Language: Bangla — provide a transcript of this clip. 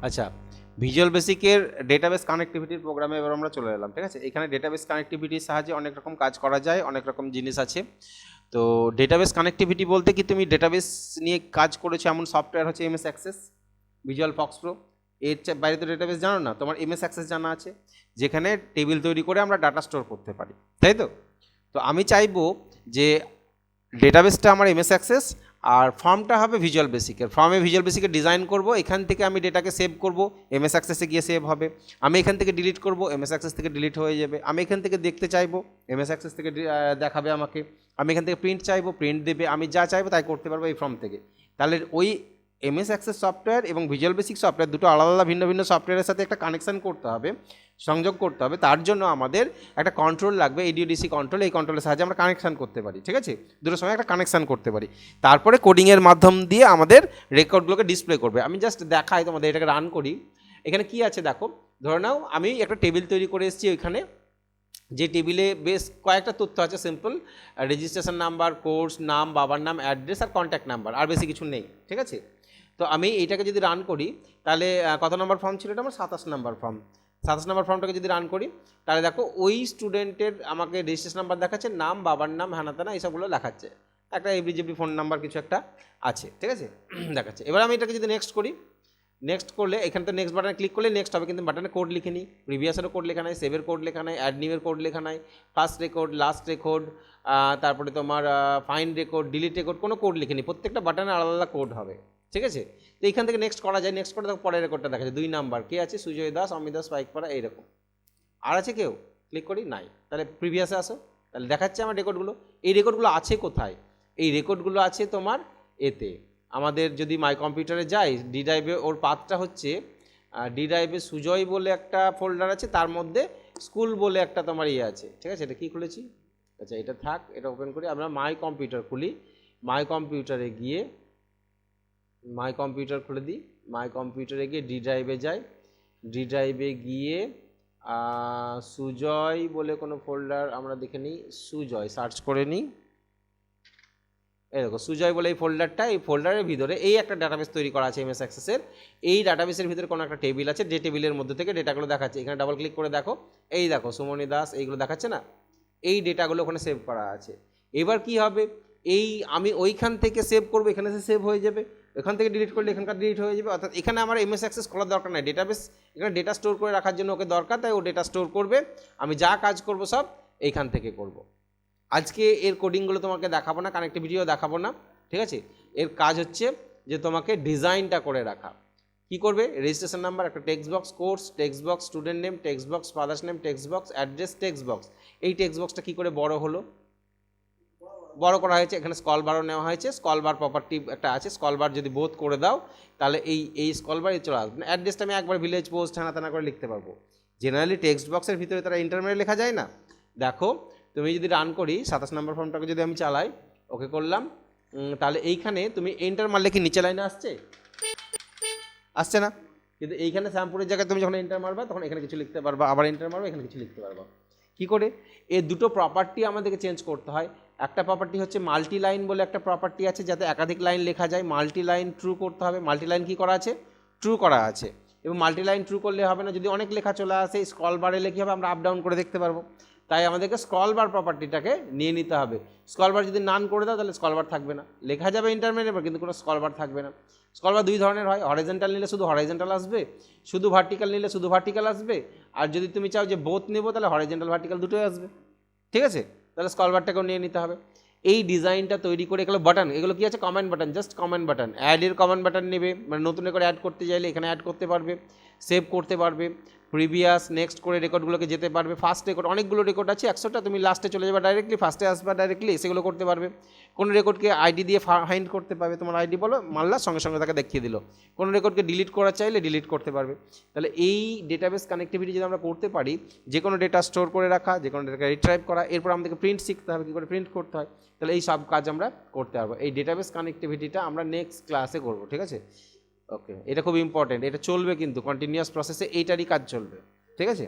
আচ্ছা, ভিজুয়াল বেসিকের ডেটাবেস কানেক্টিভিটির প্রোগ্রামে এবার আমরা চলে এলাম। ঠিক আছে, এখানে ডেটাবেস কানেক্টিভিটির সাহায্যে অনেক রকম কাজ করা যায়, অনেক রকম জিনিস আছে। তো ডেটাবেস কানেক্টিভিটি বলতে কি, তুমি ডেটাবেস নিয়ে কাজ করেছো এমন সফটওয়্যার হচ্ছে MS access, visual Fox pro. এর বাইরে তো ডেটাবেস জানো না, তোমার এমএস অ্যাক্সেস জানা আছে, যেখানে টেবিল তৈরি করে আমরা ডাটা স্টোর করতে পারি, তাই তো? তো আমি চাইবো যে ডেটাবেসটা আমার এমএস অ্যাক্সেস আর ফর্মটা হবে ভিজুয়াল বেসিকের। ফর্মে ভিজুয়াল বেসিকের ডিজাইন করব, এখান থেকে আমি ডেটাকে সেভ করব, এমএস অ্যাক্সেসে গিয়ে সেভ হবে। আমি এখান থেকে ডিলিট করব, এমএস অ্যাক্সেস থেকে ডিলিট হয়ে যাবে। আমি এখান থেকে দেখতে চাইবো, এমএস অ্যাক্সেস থেকে দেখাবে আমাকে। আমি এখান থেকে প্রিন্ট চাইবো, প্রিন্ট দেবে। আমি যা চাইবো তাই করতে পারবো এই ফর্ম থেকে। তাহলে ওই এমএস অ্যাক্সেস সফটওয়্যার এবং ভিজুয়াল বেসিক সফটওয়্যার দুটো আলাদা আলাদা ভিন্ন ভিন্ন সফটওয়্যারের সাথে একটা কানেকশান করতে হবে, সংযোগ করতে হবে। তার জন্য আমাদের একটা কন্ট্রোল লাগবে, এডিওডিসি কন্ট্রোল। এই কন্ট্রোলের সাহায্যে আমরা কানেকশান করতে পারি, ঠিক আছে? দুটোর সঙ্গে একটা কানেকশান করতে পারি। তারপরে কোডিংয়ের মাধ্যম দিয়ে আমাদের রেকর্ডগুলোকে ডিসপ্লে করবে। আমি জাস্ট দেখাই তোমাদের, এটাকে রান করি। এখানে কি আছে দেখো, ধরে নাও আমি একটা টেবিল তৈরি করে এসেছি। ওইখানে যে টেবিলে বেশ কয়েকটা তথ্য আছে, সিম্পল রেজিস্ট্রেশন নাম্বার, কোর্স নাম, বাবার নাম, অ্যাড্রেস আর কন্ট্যাক্ট নাম্বার, আর বেশি কিছু নেই, ঠিক আছে? তো আমি এইটাকে যদি রান করি, তাহলে কত নম্বর ফর্ম ছিল এটা আমার? 27 নম্বর ফর্ম। 27 নম্বর ফর্মটাকে যদি রান করি, তাহলে দেখো ওই স্টুডেন্টের আমাকে রেজিস্ট্রেশন নাম্বার দেখাচ্ছে, নাম, বাবার নাম, হ্যানাতানা এইসবগুলো দেখাচ্ছে, একটা এভরিজেবরি ফোন নাম্বার কিছু একটা আছে, ঠিক আছে? দেখাচ্ছে। এবার আমি এটাকে যদি নেক্সট করি, নেক্সট করলে এখানে তো নেক্সট বাটনে ক্লিক করলে নেক্সট হবে, কিন্তু বাটনে কোড লিখে নিই। প্রিভিয়াসেরও কোড লেখা নাই, সেভের কোড লেখা নাই, অ্যাড নিউয়ের কোড লেখা নাই, ফার্স্ট রেকর্ড, লাস্ট রেকর্ড, তারপরে তোমার ফাইন্ড রেকর্ড, ডিলিট রেকর্ড, কোনো কোড লিখে নিই। প্রত্যেকটা বাটনে আলাদা আলাদা কোড হবে, ঠিক আছে? তো এইখান থেকে নেক্সট করা যায়। নেক্সট করে দেখো পরের রেকর্ডটা দেখা যায়, 2 নাম্বার কে আছে? সুজয় দাস, অমিত দাস, পাইকপাড়া, এইরকম। আর আছে কেউ? ক্লিক করি, নাই। তাহলে প্রিভিয়াসে আসো, তাহলে দেখাচ্ছে আমার রেকর্ডগুলো। এই রেকর্ডগুলো আছে কোথায়? এই রেকর্ডগুলো আছে তোমার এতে, আমাদের যদি মাই কম্পিউটারে যাই, ডি ড্রাইভে ওর পাথটা হচ্ছে, ডি ড্রাইভে সুজয় বলে একটা ফোল্ডার আছে, তার মধ্যে স্কুল বলে একটা তোমার ইয়ে আছে, ঠিক আছে? এটা কী খুলেছি? আচ্ছা, এটা থাক, এটা ওপেন করি। আমরা মাই কম্পিউটার খুলি, মাই কম্পিউটারে গিয়ে মাই কম্পিউটার খুলে দিই। মাই কম্পিউটারে গিয়ে ডি ড্রাইভে যাই, ডি ড্রাইভে গিয়ে সুজয় বলে কোনো ফোল্ডার আমরা দেখে নিই, সুজয় সার্চ করে নিই। এই দেখো সুজয় বলে এই ফোল্ডারটা, এই ফোল্ডারের ভিতরে এই একটা ডাটাবেস তৈরি করা আছে এমএস অ্যাক্সেসের। এই ডাটাবেসের ভিতরে কোনো একটা টেবিল আছে, যে টেবিলের মধ্যে থেকে ডেটাগুলো দেখাচ্ছে। এখানে ডাবল ক্লিক করে দেখো, এই দেখো সুমনি দাস, এইগুলো দেখাচ্ছে না? এই ডেটাগুলো ওখানে সেভ করা আছে। এবার কি হবে, এই আমি ওইখান থেকে সেভ করবো, এখানে সে সেভ হয়ে যাবে। এখান থেকে ডিলিট করলে এখানকার ডিলিট হয়ে যাবে। অর্থাৎ এখানে আমার এমএস অ্যাক্সেস করার দরকার নাই, ডেটাবেস এখানে ডেটা স্টোর করে রাখার জন্য ওকে দরকার, তাই ও ডেটা স্টোর করবে। আমি যা কাজ করব সব এইখান থেকে করব। আজকে এর কোডিংগুলো তোমাকে দেখাবো না, কানেক্টিভিটিও দেখাবো না, ঠিক আছে? এর কাজ হচ্ছে যে তোমাকে ডিজাইনটা করে রাখা। কি করবে? রেজিস্ট্রেশন নাম্বার, একটা text box, course text box, student name text box, father's name text box, address text box. এই টেক্সট বক্সটা কী করে বড় হলো? বড় করা হয়েছে, এখানে স্কল বারও নেওয়া হয়েছে। স্কল বার প্রপার্টি একটা আছে, স্কল বার যদি বোধ করে দাও, তাহলে এই স্কল বারই চলে আসবে। অ্যাড্রেসটা আমি একবার ভিলেজ পোস্ট হ্যানা করে লিখতে পারবো। জেনারেলি টেক্সট বক্সের ভিতরে তারা ইন্টারমেডিয়েট লেখা যায় না। দেখো তুমি যদি রান করি, 27 নম্বর ফর্মটাকে যদি আমি চালাই, ওকে করলাম, তাহলে এইখানে তুমি এন্টার মারলে কি নিচে লাইনে আসছে? আসছে না। কিন্তু এইখানে শ্যামপুরের জায়গায় তুমি যখন এন্টার মারবা, তখন এখানে কিছু লিখতে পারবা, আবার এন্টার মারবা, এখানে কিছু লিখতে পারবা। কী করে? এই দুটো প্রপার্টি আমাদেরকে চেঞ্জ করতে হয়। একটা প্রপার্টি হচ্ছে মাল্টি লাইন বলে একটা প্রপার্টি আছে, যাতে একাধিক লাইন লেখা যায়। মাল্টি লাইন ট্রু করতে হবে। মাল্টি লাইন কী করা আছে? ট্রু করা আছে। এবং মাল্টি লাইন ট্রু করলে হবে না, যদি অনেক লেখা চলে আসে, স্ক্রল বারে লিখে হবে, আমরা আপ ডাউন করে দেখতে পারবো। তাই আমাদেরকে স্ক্রল বার প্রপার্টিটাকে নিয়ে নিতে হবে। স্ক্রল বার যদি নান করে দাও, তাহলে স্ক্রল বার থাকবে না, লেখা যাবে ইন্টারমিডিয়েট, কিন্তু কোনো স্ক্রল বার থাকবে না। স্ক্রল বার দুই ধরনের হয়, হরাইজন্টাল নিলে শুধু হরাইজন্টাল আসবে, শুধু ভার্টিক্যাল নিলে শুধু ভার্টিক্যাল আসবে। আর যদি তুমি চাও যে বোথ নেবো, তাহলে হরাইজন্টাল ভার্টিক্যাল দুটোই আসবে, ঠিক আছে? তাহলে স্ক্রল বারটাকেও নিয়ে নিতে হবে। এই ডিজাইনটা তৈরি করে, এগুলো বাটন, এগুলো কি আছে? Comment button, just comment button. অ্যাডের কমেন্ট বাটন নেবে, মানে নতুন করে অ্যাড করতে চাইলে এখানে অ্যাড করতে পারবে, সেভ করতে পারবে, প্রিভিয়াস নেক্সট করে রেকর্ডগুলোকে যেতে পারবে। ফার্স্ট রেকর্ড, অনেকগুলো রেকর্ড আছে 100টা, তুমি লাস্টে চলে যাবে ডাইরেক্টলি, ফার্স্টে আসবা ডাইরেক্টলি, সেগুলো করতে পারবে। কোনো রেকর্ডকে আইডি দিয়ে ফাইন্ড করতে পারবে, তোমার আইডি বলো, মারলা, সঙ্গে সঙ্গে তাকে দেখিয়ে দিল। কোনো রেকর্ডকে ডিলিট করা চাইলে ডিলিট করতে পারবে। তাহলে এই ডেটাবেস কানেক্টিভিটি যদি আমরা করতে পারি, যে কোনো ডেটা স্টোর করে রাখা, যে কোনো ডেটাকে রিট্রাইভ করা, এরপর আমাদেরকে প্রিন্ট শিখতে হবে, কী করে প্রিন্ট করতে হয়, তাহলে এই সব কাজ আমরা করতে পারবো। এই ডেটাবেস কানেক্টিভিটিটা আমরা নেক্সট ক্লাসে করবো, ঠিক আছে? ওকে, এটা খুব ইম্পর্টেন্ট, এটা চলবে কিন্তু কন্টিনিউয়াস প্রসেসে, এইটারই কাজ চলবে, ঠিক আছে?